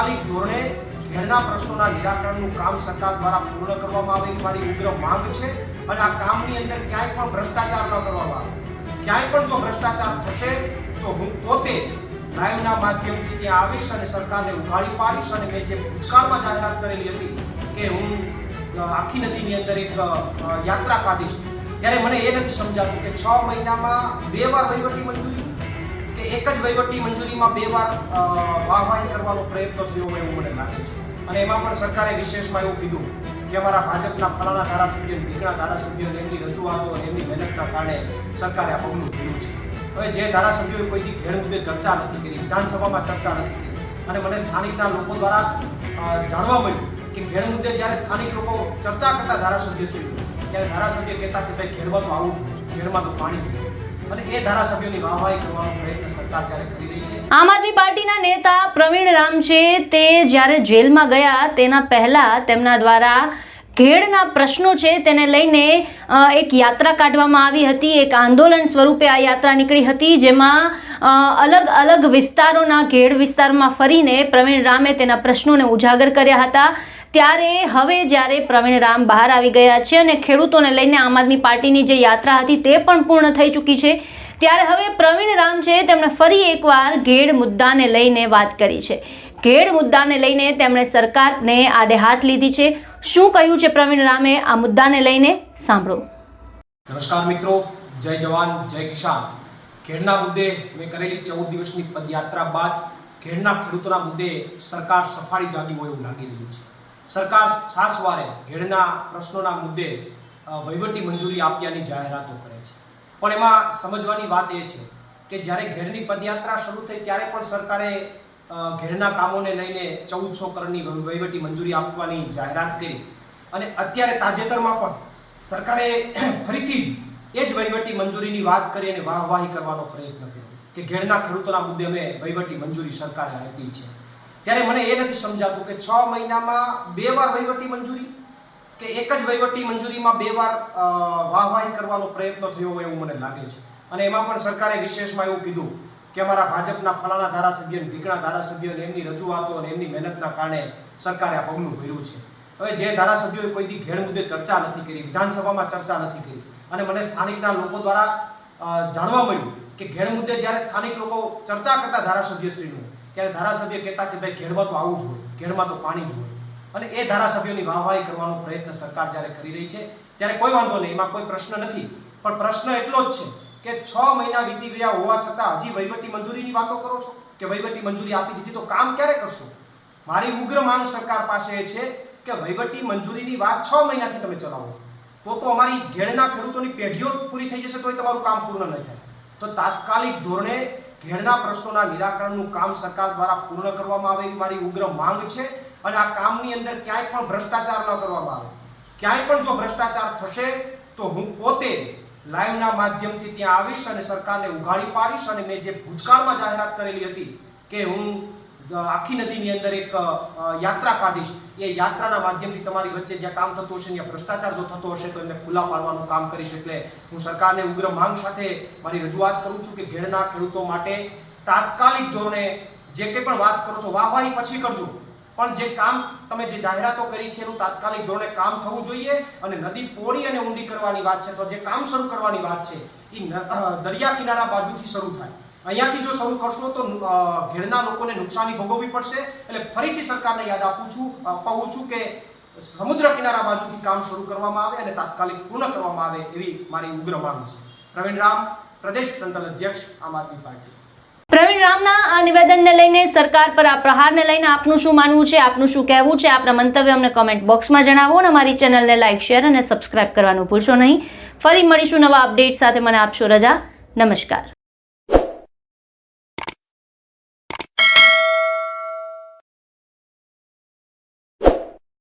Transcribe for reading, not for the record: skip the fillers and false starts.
તાત્કાલિક ધોરણે ઘેરના પ્રશ્નોના નિરાકરણનું કામ સરકાર દ્વારા પૂર્ણ કરવામાં આવે એ મારી ઉગ્ર માંગ છે અને આ કામની અંદર ક્યાંય પણ ભ્રષ્ટાચાર ન કરવામાં આવે। ક્યાંય પણ જો ભ્રષ્ટાચાર થશે તો હું પોતે લાઈવના માધ્યમથી ત્યાં આવીશ અને સરકારને ઉઘાડી પાડીશ અને મેં જે ભૂતકાળમાં જાહેરાત કરેલી હતી કે હું આખી નદીની અંદર એક યાત્રા કાઢીશ, ત્યારે મને એ નથી સમજાતું કે 6 મહિનામાં 2 વાર વહીવટી મંજૂરી કે એક જ વહીવટી મંજૂરીમાં 2 વાર વાહવાહી કરવાનો પ્રયત્ન થયો હોય એવું મને લાગે છે। અને એમાં પણ સરકારે વિશેષમાં એવું કીધું કે અમારા ભાજપના ફલાણા ધારાસભ્યો, ઢીકણા ધારાસભ્યો એમની રજૂઆતો અને એમની મહેનતના કારણે સરકારે આ પગલું ભર્યું છે। હવે જે ધારાસભ્યોએ કોઈથી ઘેર મુદ્દે ચર્ચા નથી કરી, વિધાનસભામાં ચર્ચા નથી કરી અને મને સ્થાનિકના લોકો દ્વારા જાણવા મળ્યું કે ઘેર મુદ્દે જ્યારે સ્થાનિક લોકો ચર્ચા કરતા ધારાસભ્યશ્રી ત્યારે ધારાસભ્ય કહેતા કે ભાઈ ઘેરમાં તો આવવું જોઈએ, ઘેરમાં તો પાણી જોઈએ અને એ ધારાસભ્યોની વાહવાહી કરવાનો પ્રયત્ન સરકાર જ્યારે કરી રહી છે। આમ આદમી પાર્ટીના નેતા પ્રવીણ રામ છે તે જ્યારે જેલમાં ગયા તેના પહેલા તેમના દ્વારા ઘેડના પ્રશ્નો છે તેને લઈને એક યાત્રા કાઢવામાં આવી હતી। એક આંદોલન સ્વરૂપે આ યાત્રા નીકળી હતી, જેમાં અલગ અલગ વિસ્તારોના ઘેડ વિસ્તારમાં ફરીને પ્રવીણ રામે તેના પ્રશ્નોને ઉજાગર કર્યા હતા। ત્યારે હવે જ્યારે પ્રવીણ રામ બહાર આવી ગયા છે અને ખેડૂતોને લઈને આમ આદમી પાર્ટીની જે યાત્રા હતી તે પણ પૂર્ણ થઈ ચૂકી છે, ત્યારે હવે પ્રવીણ રામ છે તેમણે ફરી એકવાર ઘેડ મુદ્દાને લઈને વાત કરી છે। ઘેડ મુદ્દાને લઈને તેમણે સરકારને આડે હાથ લીધી છે। શું કહ્યું છે પ્રવીણ રામે આ મુદ્દાને લઈને, સાંભળો। નમસ્કાર મિત્રો, જય જવાન જય કિસાન। ઘેડના મુદ્દે મેં કરેલી 14 દિવસની પદયાત્રા બાદ ઘેડના ખેડૂતોના મુદ્દે સરકાર સફાળી જાગી હોય એવું લાગી રહ્યું છે। સરકાર છાસવારે ઘેડના પ્રશ્નોના મુદ્દે વહીવટી મંજૂરી આપ્યાની જાહેરાતો કરે છે, પણ એમાં સમજવાની વાત એ છે કે જ્યારે ઘેડની પદયાત્રા શરૂ થઈ ત્યારે પણ સરકારે ઘેડના કામોને લઈને 1400 કરોડની વહીવટી મંજૂરી આપવાની જાહેરાત કરી અને અત્યારે તાજેતરમાં પણ સરકારે ફરીથી જ એ જ વહીવટી મંજૂરીની વાત કરી અને વાહવાહી કરવાનો પ્રયત્ન કર્યો કે ઘેડના ખેડૂતોના મુદ્દે અમે વહીવટી મંજૂરી સરકારે આપી છે। ત્યારે મને એ નથી સમજાતું કે 6 મહિનામાં 2 વાર વહીવટી મંજૂરી કે એક જ વહીવટી મંજૂરીમાં 2 વાર વાહવાહી કરવાનો પ્રયત્ન થયો હોય એવું મને લાગે છે। અને એમાં પણ સરકારે વિશેષમાં એવું કીધું કે અમારા ભાજપના ફલાણા ધારાસભ્યો, ઢીકણા ધારાસભ્યો એમની રજૂઆતો અને એમની મહેનતના કારણે સરકારે આ પગલું ભર્યું છે। હવે જે ધારાસભ્યોએ કોઈથી ઘેર મુદ્દે ચર્ચા નથી કરી, વિધાનસભામાં ચર્ચા નથી કરી અને મને સ્થાનિકના લોકો દ્વારા જાણવા મળ્યું કે ઘેર મુદ્દે જ્યારે સ્થાનિક લોકો ચર્ચા કરતા ધારાસભ્યશ્રીનું ત્યારે ધારાસભ્ય કહેતા કે ભાઈ ઘેરમાં તો આવવું જોઈએ, ઘેરમાં તો પાણી જોઈએ અને એ ધારાસભ્યોની વાહવાહી કરવાનો પ્રયત્ન સરકાર જ્યારે કરી રહી છે ત્યારે કોઈ વાંધો નહીં, એમાં કોઈ પ્રશ્ન નથી, પણ પ્રશ્ન એટલો જ છે કે 6 મહિના વીતી ગયા હોવા છતાં હજી વહીવટી મંજૂરીની વાતો કરો છો કે વહીવટી મંજૂરી આપી દીધી તો કામ ક્યારે કરશો? મારી ઉગ્ર માંગ સરકાર પાસે છે કે વહીવટી મંજૂરીની વાત 6 મહિનાથી તમે ચલાવો છો તો અમારી ઘેડના ખેડૂતોની પેઢીઓ પૂરી થઈ જશે તોય તમારું કામ પૂર્ણ નહીં થાય। તો તાત્કાલિક ધોરણે ઘેડના પ્રશ્નોના નિરાકરણનું કામ સરકાર દ્વારા પૂર્ણ કરવામાં આવે એ મારી ઉગ્ર માંગ છે અને આ કામની અંદર ક્યાંય પણ ભ્રષ્ટાચાર ન કરવામાં આવે। ક્યાંય પણ જો ભ્રષ્ટાચાર થશે તો હું પોતે લાઈવના માધ્યમથી ત્યાં આવીશ અને સરકારને ઉઘાડી પાડીશ અને મેં જે ભૂતકાળમાં જાહેરાત કરેલી હતી કે હું આખી નદીની અંદર એક યાત્રા કાઢીશ, એ યાત્રાના માધ્યમથી તમારી વચ્ચે જ્યાં કામ થતું હશે ત્યાં ભ્રષ્ટાચાર જો થતો હશે તો એમને ખુલ્લા પાડવાનું કામ કરીશ। એટલે હું સરકારને ઉગ્ર માંગ સાથે મારી રજૂઆત કરું છું કે ઘેડના ખેડૂતો માટે તાત્કાલિક ધોરણે જે કંઈ પણ વાત કરો છો વાહવાહી પછી કરજો, પણ જે કામ તમે જે જાહેરાતો કરી છે એનું તાત્કાલિક ધોરણે કામ થવું જોઈએ અને નદી પહોળી અને ઊંડી કરવાની વાત છે તો જે કામ શરૂ કરવાની વાત છે એ દરિયા કિનારા બાજુથી શરૂ થાય। અહીંયાથી જો શરૂ કરશો તો ઘેડના લોકોને નુકસાની ભોગવવી પડશે। એટલે ફરીથી સરકારને યાદ અપાવું છું કે સમુદ્ર કિનારા બાજુથી કામ શરૂ કરવામાં આવે અને તાત્કાલિક પૂર્ણ કરવામાં આવે એવી મારી ઉગ્ર માંગ છે। પ્રવીણ રામ, પ્રદેશ સંકલન અધ્યક્ષ, આમ આદમી પાર્ટી। પ્રવીણ રામના આ નિવેદનને લઈને, સરકાર પર આ પ્રહારને લઈને આપનું શું માનવું છે, આપનું શું કહેવું છે? આપના મંતવ્ય અમને કમેન્ટ બોક્સમાં જણાવો અને અમારી ચેનલને લાઇક, શેર અને સબસ્ક્રાઇબ કરવાનું ભૂલશો નહીં। ફરી મળીશું નવા અપડેટ સાથે। મને આપશો રજા। નમસ્કાર।